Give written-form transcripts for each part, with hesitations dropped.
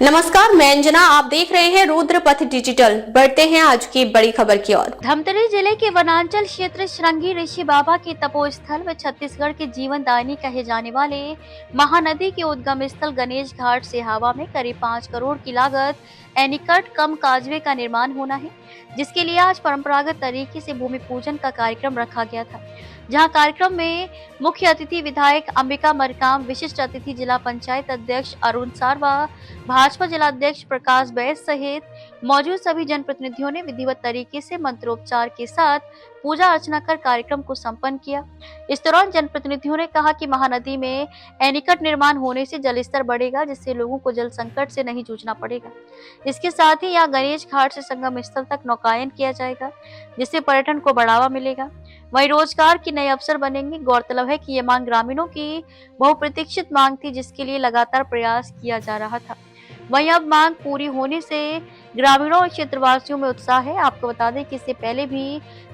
नमस्कार, मैं अंजना। आप देख रहे हैं रुद्रपथ डिजिटल। बढ़ते हैं आज की बड़ी खबर की ओर। धमतरी जिले के वनांचल क्षेत्र श्रृंगी ऋषि बाबा के तपोस्थल व छत्तीसगढ़ के जीवनदायिनी कहे जाने वाले महानदी के उद्गम स्थल गणेश घाट से हवा में करीब 5 करोड़ की लागत एनीकट कम काजवे का निर्माण होना है, जिसके लिए आज परंपरागत तरीके से भूमि पूजन का कार्यक्रम रखा गया था। जहां कार्यक्रम में मुख्य अतिथि विधायक अंबिका मरकाम, विशिष्ट अतिथि जिला पंचायत अध्यक्ष अरुण सारवा, भाजपा जिला अध्यक्ष प्रकाश बैस सहित मौजूद सभी जनप्रतिनिधियों ने विधिवत तरीके से मंत्रोपचार के साथ पूजा अर्चना कर कार्यक्रम को संपन्न किया। इस दौरान जनप्रतिनिधियों ने कहा कि महानदी में एनीकट निर्माण होने से जलस्तर बढ़ेगा, जिससे लोगों को जल संकट से नहीं जूझना पड़ेगा। इसके साथ ही यहाँ गणेश घाट से संगम स्थल तक नौकायन किया जाएगा, जिससे पर्यटन को बढ़ावा मिलेगा। वहीं रोजगार के नए अवसर बनेंगे। गौरतलब है कि ये मांग ग्रामीणों की बहुप्रतीक्षित मांग थी, जिसके लिए लगातार प्रयास किया जा रहा था। वहीं अब मांग पूरी होने से ग्रामीणों और क्षेत्रवासियों में उत्साह है। आपको बता दें कि इससे पहले भी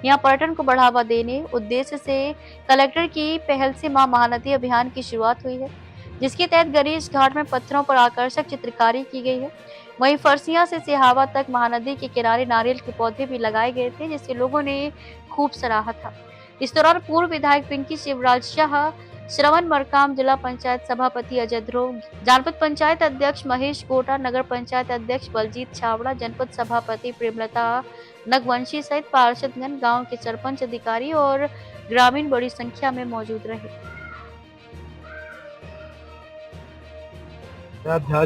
यहां पर्यटन को बढ़ावा देने उद्देश्य से कलेक्टर की पहल से मां महानदी अभियान की शुरुआत हुई है, जिसके तहत गणेश घाट में पत्थरों पर आकर्षक चित्रकारी की गई है। वहीं फरसिया से सिहावा तक महानदी के किनारे नारियल के पौधे भी लगाए गए थे, जिसे लोगों ने खूब सराहा था। इस दौरान पूर्व विधायक पिंकी शिवराज शाह, श्रवण मरकाम, जिला पंचायत सभापति अजय ध्रुव, जनपद पंचायत अध्यक्ष महेश कोटा, नगर पंचायत अध्यक्ष बलजीत छावड़ा, जनपद सभापति प्रेमलता नगवंशी सहित पार्षदगण, गांव के सरपंच, अधिकारी और ग्रामीण बड़ी संख्या में मौजूद रहे। ध्यान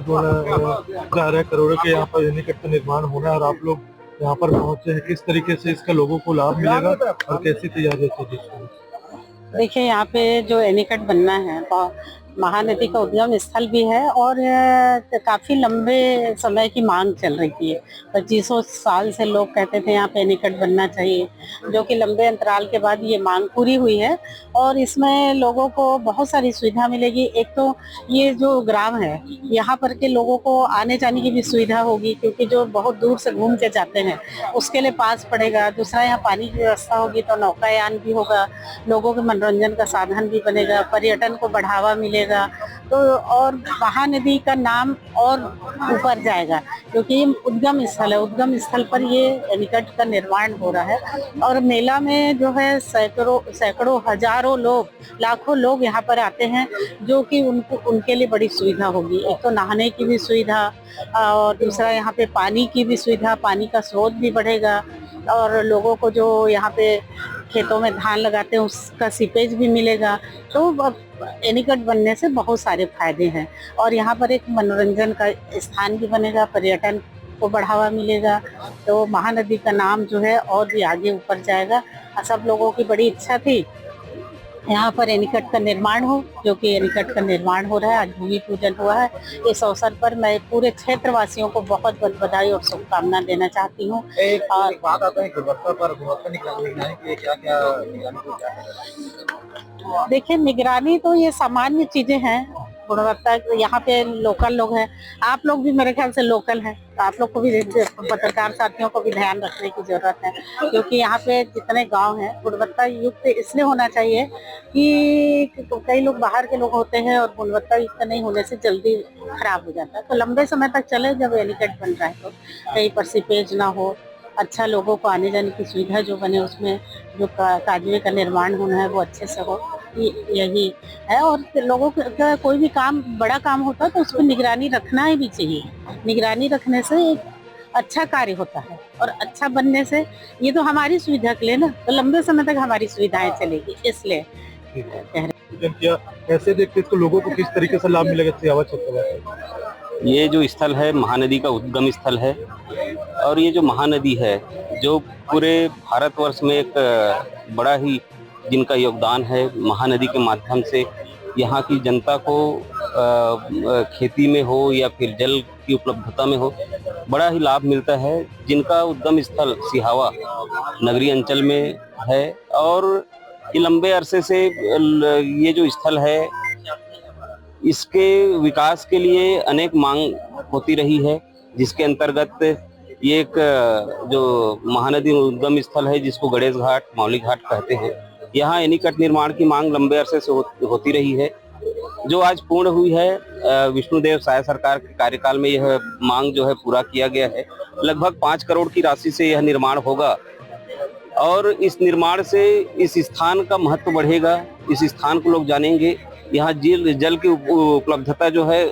11 करोड़ के यहाँ पर एनीकट का निर्माण होना है और आप लोग यहाँ पर पहुँचे हैं। किस तरीके से इसका लोगों को लाभ मिलेगा और कैसी तैयारी चल? देखिए, यहाँ पे जो एनीकट बनना है महानदी का उद्गम स्थल भी है और काफी लंबे समय की मांग चल रही है। 2500 साल से लोग कहते थे यहाँ पे एनीकट बनना चाहिए, जो कि लंबे अंतराल के बाद ये मांग पूरी हुई है और इसमें लोगों को बहुत सारी सुविधा मिलेगी। एक तो ये जो ग्राम है, यहाँ पर के लोगों को आने जाने की भी सुविधा होगी, क्योंकि जो बहुत दूर से घूम के जाते हैं उसके लिए पास पड़ेगा। दूसरा, यहाँ पानी की व्यवस्था होगी तो नौकायान भी होगा, लोगों के मनोरंजन का साधन भी बनेगा, पर्यटन को बढ़ावा मिलेगा। तो और महानदी का नाम और ऊपर जाएगा, क्योंकि उद्गम स्थल है। उद्गम स्थल पर ये एनीकट का निर्माण हो रहा है और मेला में जो है सैकड़ों हजारों लोग, लाखों लोग यहाँ पर आते हैं, जो कि उनके लिए बड़ी सुविधा होगी। एक तो नहाने की भी सुविधा और दूसरा यहाँ पे पानी की भी सुविधा, पानी का स्रोत भी बढ़ेगा और लोगों को जो यहाँ पे खेतों में धान लगाते हैं उसका सीपेज भी मिलेगा। तो एनीकट बनने से बहुत सारे फायदे हैं और यहाँ पर एक मनोरंजन का स्थान भी बनेगा, पर्यटन को बढ़ावा मिलेगा। तो महानदी का नाम जो है और भी आगे ऊपर जाएगा। सब लोगों की बड़ी इच्छा थी यहाँ पर एनीकट का निर्माण हो, जो कि एनीकट का निर्माण हो रहा है। आज भूमि पूजन हुआ है। इस अवसर पर मैं पूरे क्षेत्रवासियों को बहुत बहुत बधाई और शुभकामना देना चाहती हूँ। और बात आता है गुणवत्ता पर, गुणवत्ता निगरानी के लिए क्या-क्या देखिए, निगरानी तो ये सामान्य चीजें हैं। गुणवत्ता यहाँ पे लोकल लोग हैं, आप लोग भी मेरे ख्याल से लोकल हैं, तो आप लोग को भी, पत्रकार साथियों को भी ध्यान रखने की जरूरत है, क्योंकि यहाँ पे जितने गांव हैं गुणवत्ता युक्त इसलिए होना चाहिए कि कई लोग बाहर के लोग होते हैं और गुणवत्ता युक्त नहीं होने से जल्दी खराब हो जाता है। तो लंबे समय तक चले। जब एनीकट बन रहा है तो कहीं पर सीपेज ना हो, अच्छा लोगों को आने जाने की सुविधा जो बने, उसमें जो काजवे का निर्माण होना है वो अच्छे से हो, यही है। और लोगों का कोई भी काम, बड़ा काम होता है तो उस पर निगरानी रखना ही भी चाहिए। निगरानी रखने से एक अच्छा कार्य होता है और अच्छा बनने से ये तो हमारी सुविधा के लिए ना, तो लंबे समय तक हमारी सुविधाएं चलेगी, इसलिए कैसे देखते इसको, लोगों को किस तरीके से लाभ मिलेगा सिहावा क्षेत्र? ये जो स्थल है महानदी का उद्गम स्थल है और ये जो महानदी है जो पूरे भारतवर्ष में एक बड़ा ही जिनका योगदान है, महानदी के माध्यम से यहाँ की जनता को खेती में हो या फिर जल की उपलब्धता में हो बड़ा ही लाभ मिलता है। जिनका उद्गम स्थल सिहावा नगरीय अंचल में है और ये लंबे अरसे से ये जो स्थल है इसके विकास के लिए अनेक मांग होती रही है, जिसके अंतर्गत ये एक जो महानदी उद्गम स्थल है जिसको गणेश घाट, मौली घाट कहते हैं, यहाँ एनीकट निर्माण की मांग लंबे अरसे से होती रही है जो आज पूर्ण हुई है। विष्णुदेव साय सरकार के कार्यकाल में यह मांग जो है पूरा किया गया है। लगभग 5 करोड़ की राशि से यह निर्माण होगा और इस निर्माण से इस स्थान का महत्व बढ़ेगा, इस स्थान को लोग जानेंगे। यहाँ जल की उपलब्धता जो है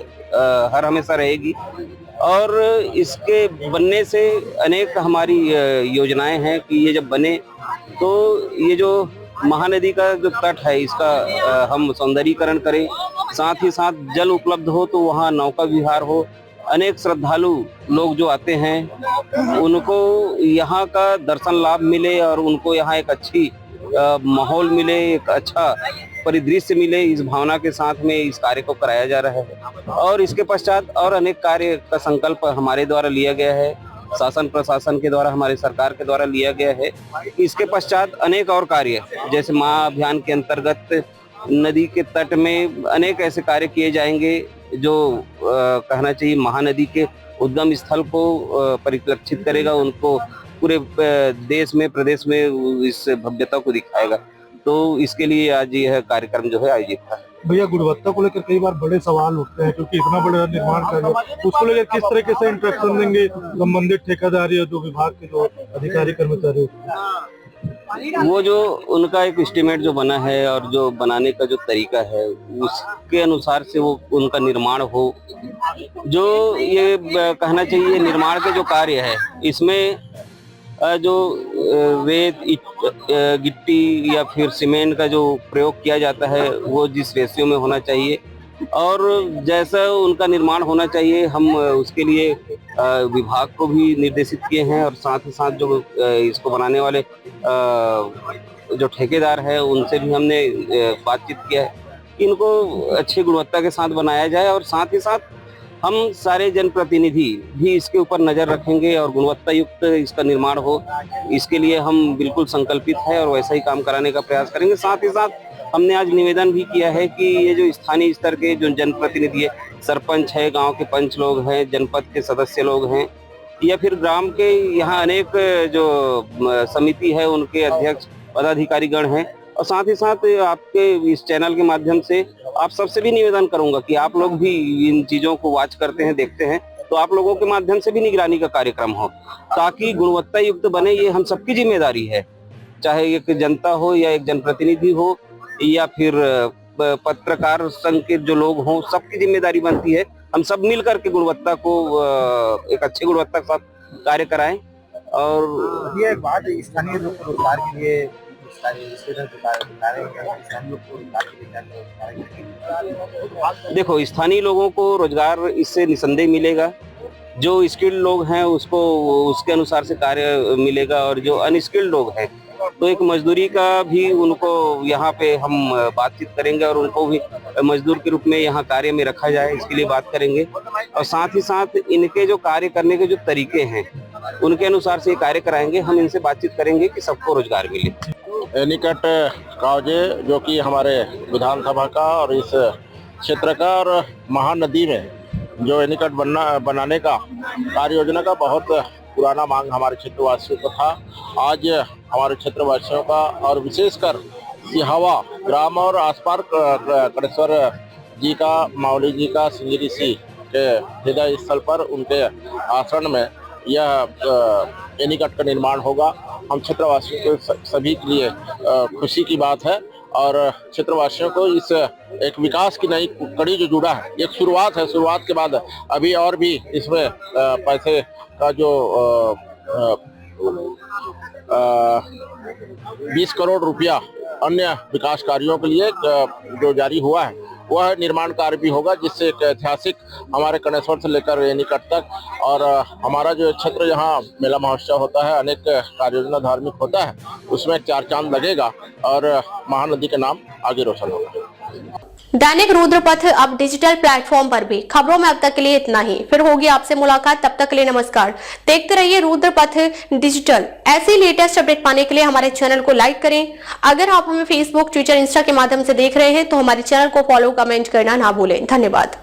हर हमेशा रहेगी और इसके बनने से अनेक हमारी योजनाएं हैं कि ये जब बने तो ये जो महानदी का जो तट है इसका हम सौंदर्यीकरण करें, साथ ही साथ जल उपलब्ध हो तो वहाँ नौका विहार हो। अनेक श्रद्धालु लोग जो आते हैं उनको यहाँ का दर्शन लाभ मिले और उनको यहाँ एक अच्छी माहौल मिले, एक अच्छा परिदृश्य मिले। इस भावना के साथ में इस कार्य को कराया जा रहा है और इसके पश्चात और अनेक कार्य का संकल्प हमारे द्वारा लिया गया है, शासन प्रशासन के द्वारा, हमारे सरकार के द्वारा लिया गया है। इसके पश्चात अनेक और कार्य जैसे माँ अभियान के अंतर्गत नदी के तट में अनेक ऐसे कार्य किए जाएंगे जो कहना चाहिए महानदी के उद्गम स्थल को परिलक्षित करेगा, उनको पूरे देश में प्रदेश में इस भव्यता को दिखाएगा। तो इसके लिए आज यह कार्यक्रम जो है आयोजित था। भैया, गुणवत्ता को लेकर कई बार बड़े सवाल उठते हैं क्योंकि इतना बड़ा निर्माण कर रहे हैं, उसको लेकर किस तरीके से इंस्ट्रक्शन देंगे संबंधित ठेकेदार या जो विभाग के जो अधिकारी कर्मचारी? वो जो उनका एक एस्टीमेट जो बना है और जो बनाने का जो तरीका है उसके अनुसार से वो उनका निर्माण हो। जो ये कहना चाहिए निर्माण के जो कार्य है इसमें जो रेत, गिट्टी या फिर सीमेंट का जो प्रयोग किया जाता है वो जिस रेशियो में होना चाहिए और जैसा उनका निर्माण होना चाहिए, हम उसके लिए विभाग को भी निर्देशित किए हैं और साथ ही साथ जो इसको बनाने वाले जो ठेकेदार है उनसे भी हमने बातचीत किया है कि इनको अच्छी गुणवत्ता के साथ बनाया जाए और साथ ही साथ हम सारे जनप्रतिनिधि भी इसके ऊपर नजर रखेंगे और गुणवत्ता युक्त इसका निर्माण हो, इसके लिए हम बिल्कुल संकल्पित है और वैसा ही काम कराने का प्रयास करेंगे। साथ ही साथ हमने आज निवेदन भी किया है कि ये जो स्थानीय स्तर के जो जनप्रतिनिधि है, सरपंच है, गांव के पंच लोग हैं, जनपद के सदस्य लोग हैं या फिर ग्राम के यहाँ अनेक जो समिति है उनके अध्यक्ष पदाधिकारी गण हैं और साथ ही साथ आपके इस चैनल के माध्यम से आप सबसे भी निवेदन करूंगा कि आप लोग भी इन चीजों को वॉच करते हैं, देखते हैं, तो आप लोगों के माध्यम से भी निगरानी का कार्यक्रम हो ताकि गुणवत्ता युक्त बने। ये हम सबकी जिम्मेदारी है, चाहे एक जनता हो या एक जनप्रतिनिधि हो या फिर पत्रकार संघ के जो लोग हों, सबकी जिम्मेदारी बनती है हम सब मिल करके गुणवत्ता को एक अच्छी गुणवत्ता के साथ कार्य कराएं। और ये एक बात स्थानीय लोग को रोजगार के लिए देखो, स्थानीय लोगों को रोजगार इससे निसंदेह मिलेगा। जो स्किल्ड लोग हैं उसको उसके अनुसार से कार्य मिलेगा और जो अनस्किल्ड लोग हैं तो एक मजदूरी का भी उनको यहाँ पे हम बातचीत करेंगे और उनको भी मजदूर के रूप में यहाँ कार्य में रखा जाए, इसके लिए बात करेंगे। और साथ ही साथ इनके जो कार्य करने के जो तरीके हैं उनके अनुसार से कार्य कराएंगे। हम इनसे बातचीत करेंगे कि सबको रोजगार मिले। एनीकट कावजे जो कि हमारे विधानसभा का और इस क्षेत्र का और महानदी में जो एनीकट बनाने का कार्य योजना का बहुत पुराना मांग हमारे क्षेत्रवासियों को था। आज हमारे क्षेत्रवासियों का और विशेषकर सिहावा ग्राम और आसपास करेश्वर जी का, मावली जी का, सिंह ऋषि के हृदय स्थल पर उनके आश्रम में यह एनीकट का निर्माण होगा। हम क्षेत्रवासियों के सभी के लिए खुशी की बात है और क्षेत्रवासियों को इस एक विकास की नई कड़ी जो जुड़ा है, एक शुरुआत है। शुरुआत के बाद अभी और भी इसमें पैसे का जो 20 करोड़ रुपया अन्य विकास कार्यों के लिए जो जारी हुआ है वह निर्माण कार्य भी होगा, जिससे एक ऐतिहासिक हमारे कनेश्वर से लेकर एनीकट तक और हमारा जो क्षेत्र यहाँ मेला महोत्सव होता है, अनेक कार्य योजना धार्मिक होता है, उसमें 4 चांद लगेगा और महानदी का नाम आगे रोशन होगा। दैनिक रुद्रपथ अब डिजिटल प्लेटफॉर्म पर भी। खबरों में अब तक के लिए इतना ही, फिर होगी आपसे मुलाकात, तब तक के लिए नमस्कार। देखते रहिए रुद्रपथ डिजिटल। ऐसी लेटेस्ट अपडेट पाने के लिए हमारे चैनल को लाइक करें। अगर आप हमें फेसबुक, ट्विटर, इंस्टा के माध्यम से देख रहे हैं तो हमारे चैनल को फॉलो, कमेंट करना ना भूलें। धन्यवाद।